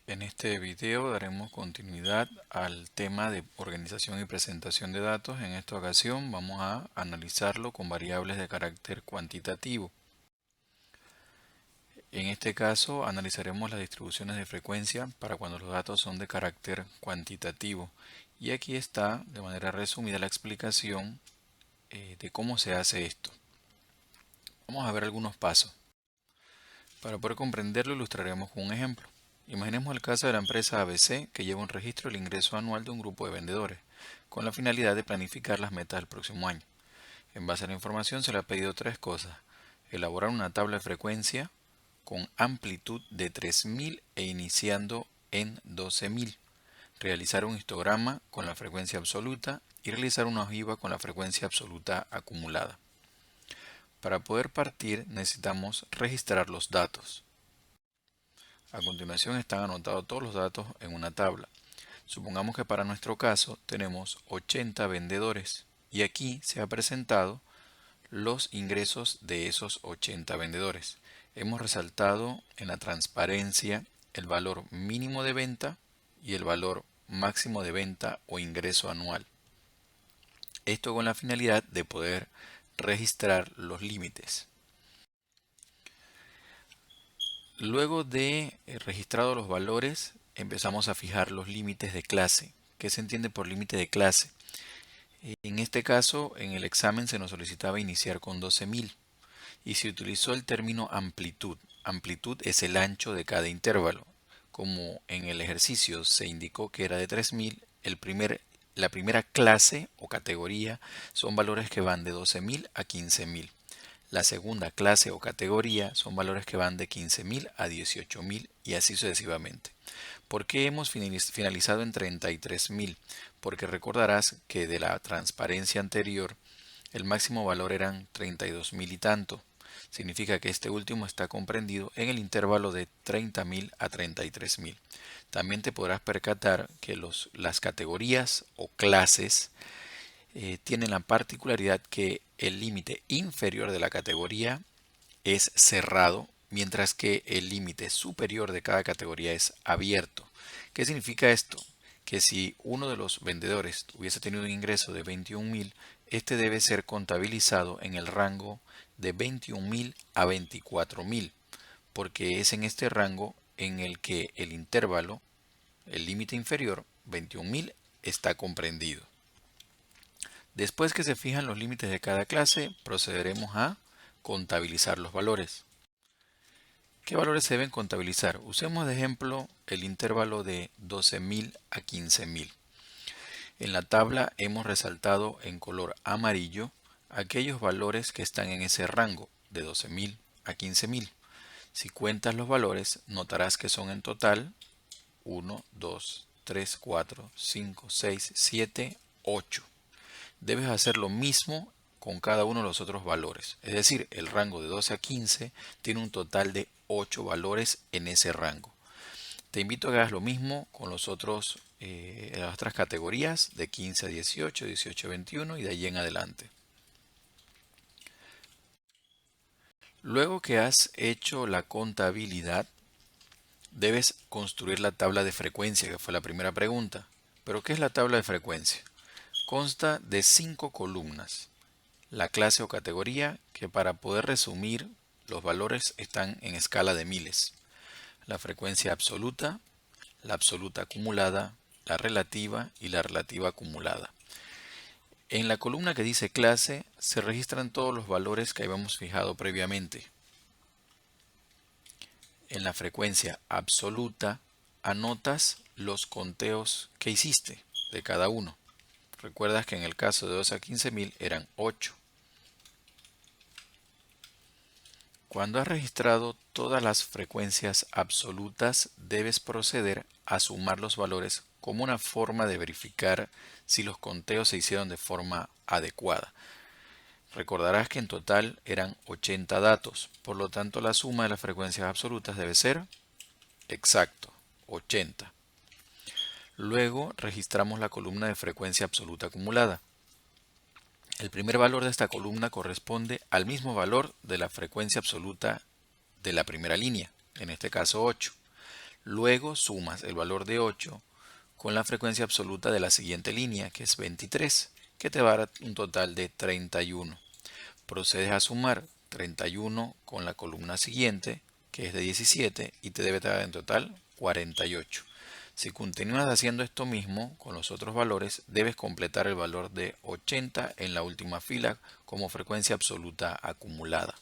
En este video daremos continuidad al tema de organización y presentación de datos. En esta ocasión vamos a analizarlo con variables de carácter cuantitativo. En este caso analizaremos las distribuciones de frecuencia para cuando los datos son de carácter cuantitativo. Y aquí está de manera resumida la explicación de cómo se hace esto. Vamos a ver algunos pasos. Para poder comprenderlo ilustraremos con un ejemplo. Imaginemos el caso de la empresa ABC que lleva un registro del ingreso anual de un grupo de vendedores, con la finalidad de planificar las metas del próximo año. En base a la información se le ha pedido tres cosas: elaborar una tabla de frecuencia con amplitud de 3000 e iniciando en 12000, realizar un histograma con la frecuencia absoluta y realizar una ojiva con la frecuencia absoluta acumulada. Para poder partir necesitamos registrar los datos. A continuación están anotados todos los datos en una tabla. Supongamos que para nuestro caso tenemos 80 vendedores y aquí se ha presentado los ingresos de esos 80 vendedores. Hemos resaltado en la transparencia el valor mínimo de venta y el valor máximo de venta o ingreso anual. Esto con la finalidad de poder registrar los límites. Luego de registrados los valores, empezamos a fijar los límites de clase. ¿Qué se entiende por límite de clase? En este caso, en el examen se nos solicitaba iniciar con 12000 y se utilizó el término amplitud. Amplitud es el ancho de cada intervalo. Como en el ejercicio se indicó que era de 3000, la primera clase o categoría son valores que van de 12000 a 15000. La segunda clase o categoría son valores que van de 15000 a 18000 y así sucesivamente. ¿Por qué hemos finalizado en 33000? Porque recordarás que de la transparencia anterior el máximo valor eran 32000 y tanto. Significa que este último está comprendido en el intervalo de 30000 a 33000. También te podrás percatar que las categorías o clases tienen la particularidad que el límite inferior de la categoría es cerrado, mientras que el límite superior de cada categoría es abierto. ¿Qué significa esto? Que si uno de los vendedores hubiese tenido un ingreso de 21000, este debe ser contabilizado en el rango de 21000 a 24000, porque es en este rango en el que el intervalo, el límite inferior, 21000, está comprendido. Después que se fijan los límites de cada clase, procederemos a contabilizar los valores. ¿Qué valores se deben contabilizar? Usemos de ejemplo el intervalo de 12000 a 15000. En la tabla hemos resaltado en color amarillo aquellos valores que están en ese rango de 12000 a 15000. Si cuentas los valores, notarás que son en total 1, 2, 3, 4, 5, 6, 7, 8. Debes hacer lo mismo con cada uno de los otros valores. Es decir, el rango de 12 a 15 tiene un total de 8 valores en ese rango. Te invito a que hagas lo mismo con las otras categorías de 15 a 18, 18 a 21 y de allí en adelante. Luego que has hecho la contabilidad, debes construir la tabla de frecuencia, que fue la primera pregunta. ¿Pero qué es la tabla de frecuencia? Consta de 5 columnas. La clase o categoría, que para poder resumir los valores están en escala de miles. La frecuencia absoluta, la absoluta acumulada, la relativa y la relativa acumulada. En la columna que dice clase se registran todos los valores que habíamos fijado previamente. En la frecuencia absoluta anotas los conteos que hiciste de cada uno. Recuerdas que en el caso de 2 a 15000 eran 8. Cuando has registrado todas las frecuencias absolutas, debes proceder a sumar los valores como una forma de verificar si los conteos se hicieron de forma adecuada. Recordarás que en total eran 80 datos, por lo tanto la suma de las frecuencias absolutas debe ser exacto, 80. Luego registramos la columna de frecuencia absoluta acumulada. El primer valor de esta columna corresponde al mismo valor de la frecuencia absoluta de la primera línea, en este caso 8. Luego sumas el valor de 8 con la frecuencia absoluta de la siguiente línea, que es 23, que te va a dar un total de 31. Procedes a sumar 31 con la columna siguiente, que es de 17, y te debe dar en total 48. Si continúas haciendo esto mismo con los otros valores, debes completar el valor de 80 en la última fila como frecuencia absoluta acumulada.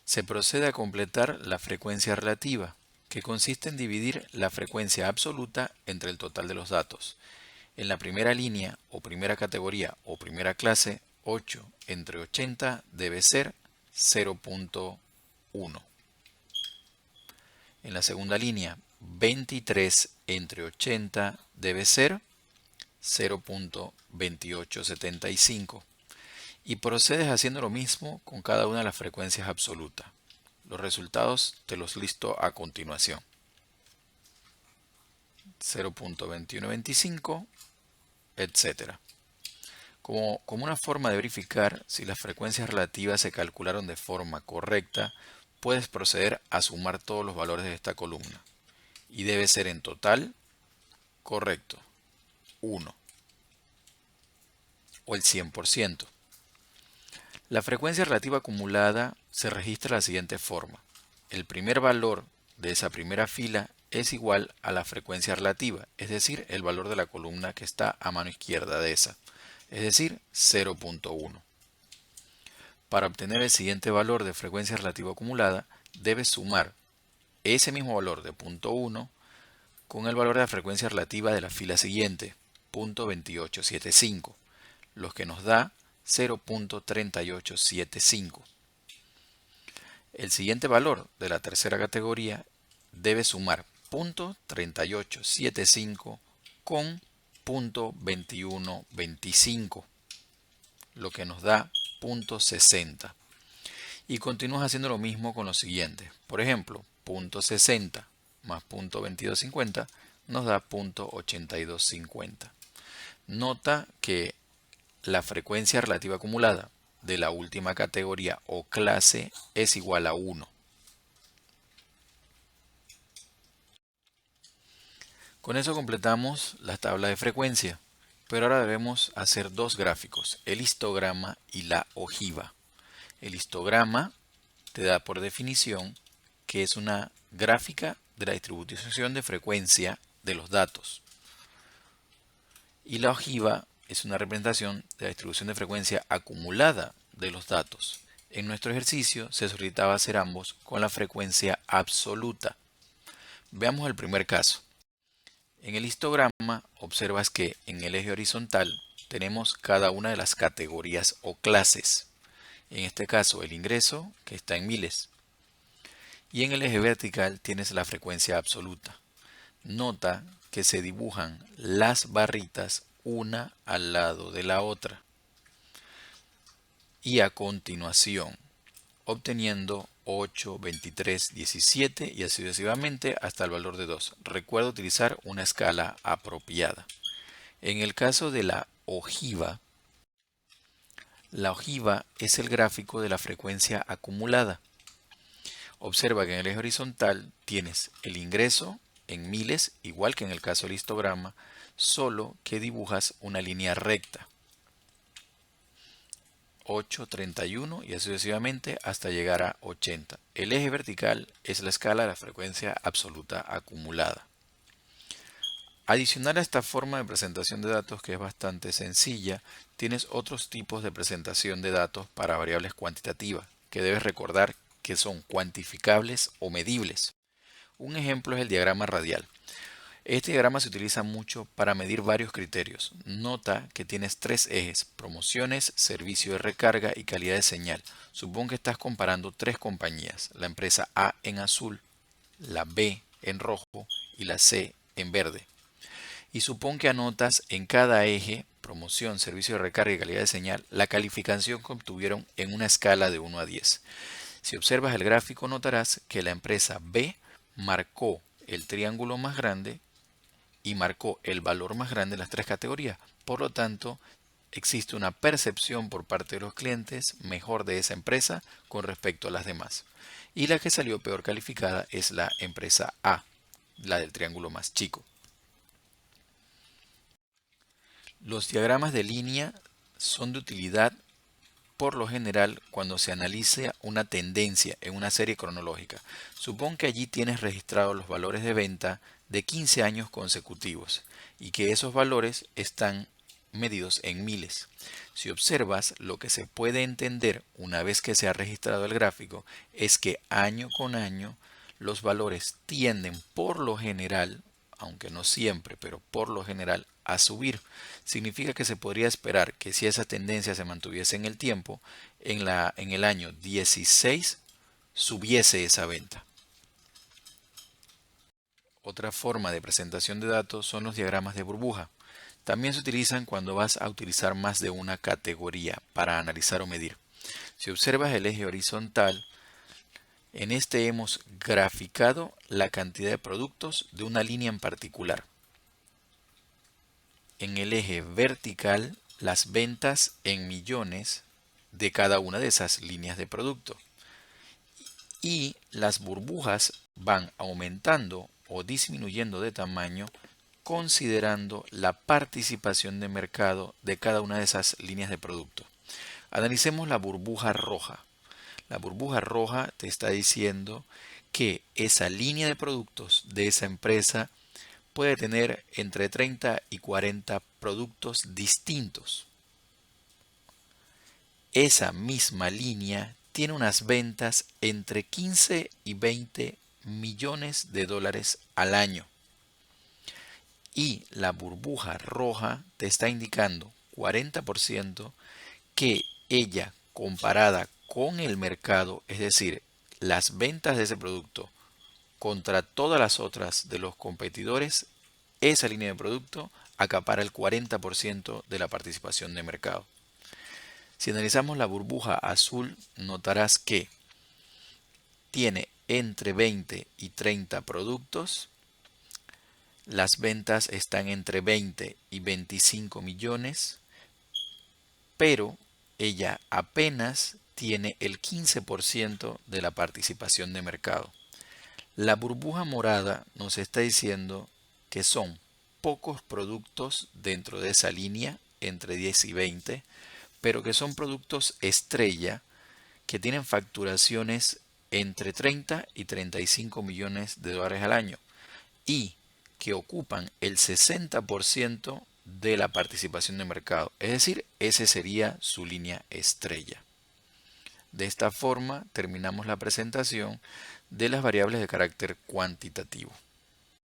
Se procede a completar la frecuencia relativa, que consiste en dividir la frecuencia absoluta entre el total de los datos. En la primera línea o primera categoría o primera clase, 8 entre 80 debe ser 0.1. En la segunda línea, 23 entre 80 debe ser 0.2875. Y procedes haciendo lo mismo con cada una de las frecuencias absolutas. Los resultados te los listo a continuación. 0.2125, etc. Como una forma de verificar si las frecuencias relativas se calcularon de forma correcta, puedes proceder a sumar todos los valores de esta columna. Y debe ser en total correcto, 1 o el 100%. La frecuencia relativa acumulada se registra de la siguiente forma. El primer valor de esa primera fila es igual a la frecuencia relativa, es decir, el valor de la columna que está a mano izquierda de esa, es decir, 0.1. Para obtener el siguiente valor de frecuencia relativa acumulada, debes sumar ese mismo valor de 0.1 con el valor de la frecuencia relativa de la fila siguiente, 0.2875, lo que nos da 0.3875. El siguiente valor de la tercera categoría debe sumar 0.3875 con 0.2125, lo que nos da 0.60. Y continúas haciendo lo mismo con los siguientes. Por ejemplo, 0.60 más 0.2250 nos da 0.8250. Nota que la frecuencia relativa acumulada de la última categoría o clase es igual a 1. Con eso completamos la tabla de frecuencia, pero ahora debemos hacer dos gráficos, el histograma y la ojiva. El histograma te da por definición que es una gráfica de la distribución de frecuencia de los datos. Y la ojiva es una representación de la distribución de frecuencia acumulada de los datos. En nuestro ejercicio se solicitaba hacer ambos con la frecuencia absoluta. Veamos el primer caso. En el histograma observas que en el eje horizontal tenemos cada una de las categorías o clases. En este caso el ingreso, que está en miles. Y en el eje vertical tienes la frecuencia absoluta. Nota que se dibujan las barritas una al lado de la otra. Y a continuación, obteniendo 8, 23, 17 y así sucesivamente hasta el valor de 2. Recuerda utilizar una escala apropiada. En el caso de la ojiva es el gráfico de la frecuencia acumulada. Observa que en el eje horizontal tienes el ingreso en miles, igual que en el caso del histograma, solo que dibujas una línea recta. 8, 31 y así sucesivamente hasta llegar a 80. El eje vertical es la escala de la frecuencia absoluta acumulada. Adicional a esta forma de presentación de datos, que es bastante sencilla, tienes otros tipos de presentación de datos para variables cuantitativas, que debes recordar que son cuantificables o medibles. Un ejemplo es el diagrama radial. Este diagrama se utiliza mucho para medir varios criterios. Nota que tienes tres ejes: promociones, servicio de recarga y calidad de señal. Supón que estás comparando tres compañías, la empresa A en azul, la B en rojo y la C en verde. Y supón que anotas en cada eje, promoción, servicio de recarga y calidad de señal, la calificación que obtuvieron en una escala de 1 a 10. Si observas el gráfico notarás que la empresa B marcó el triángulo más grande y marcó el valor más grande en las tres categorías. Por lo tanto, existe una percepción por parte de los clientes mejor de esa empresa con respecto a las demás. y la que salió peor calificada es la empresa A, la del triángulo más chico. Los diagramas de línea son de utilidad por lo general cuando se analiza una tendencia en una serie cronológica. Supón que allí tienes registrados los valores de venta de 15 años consecutivos y que esos valores están medidos en miles. Si observas, lo que se puede entender una vez que se ha registrado el gráfico es que año con año los valores tienden por lo general, aunque no siempre, pero por lo general, a subir. Significa que se podría esperar que si esa tendencia se mantuviese en el tiempo, en el año 16 subiese esa venta. Otra forma de presentación de datos son los diagramas de burbuja. También se utilizan cuando vas a utilizar más de una categoría para analizar o medir. Si observas el eje horizontal, en este hemos graficado la cantidad de productos de una línea en particular. En el eje vertical, las ventas en millones de cada una de esas líneas de producto. Y las burbujas van aumentando o disminuyendo de tamaño considerando la participación de mercado de cada una de esas líneas de producto. Analicemos la burbuja roja. La burbuja roja te está diciendo que esa línea de productos de esa empresa puede tener entre 30 y 40 productos distintos. Esa misma línea tiene unas ventas entre 15 y 20 millones de dólares al año. Y la burbuja roja te está indicando 40% que ella comparada con el mercado, es decir, las ventas de ese producto contra todas las otras de los competidores, esa línea de producto acapara el 40% de la participación de mercado. Si analizamos la burbuja azul, notarás que tiene entre 20 y 30 productos. Las ventas están entre 20 y 25 millones, pero ella apenas tiene el 15% de la participación de mercado. La burbuja morada nos está diciendo que son pocos productos dentro de esa línea, entre 10 y 20, pero que son productos estrella que tienen facturaciones entre 30 y 35 millones de dólares al año y que ocupan el 60% de la participación de mercado. Es decir, ese sería su línea estrella. De esta forma terminamos la presentación de las variables de carácter cuantitativo.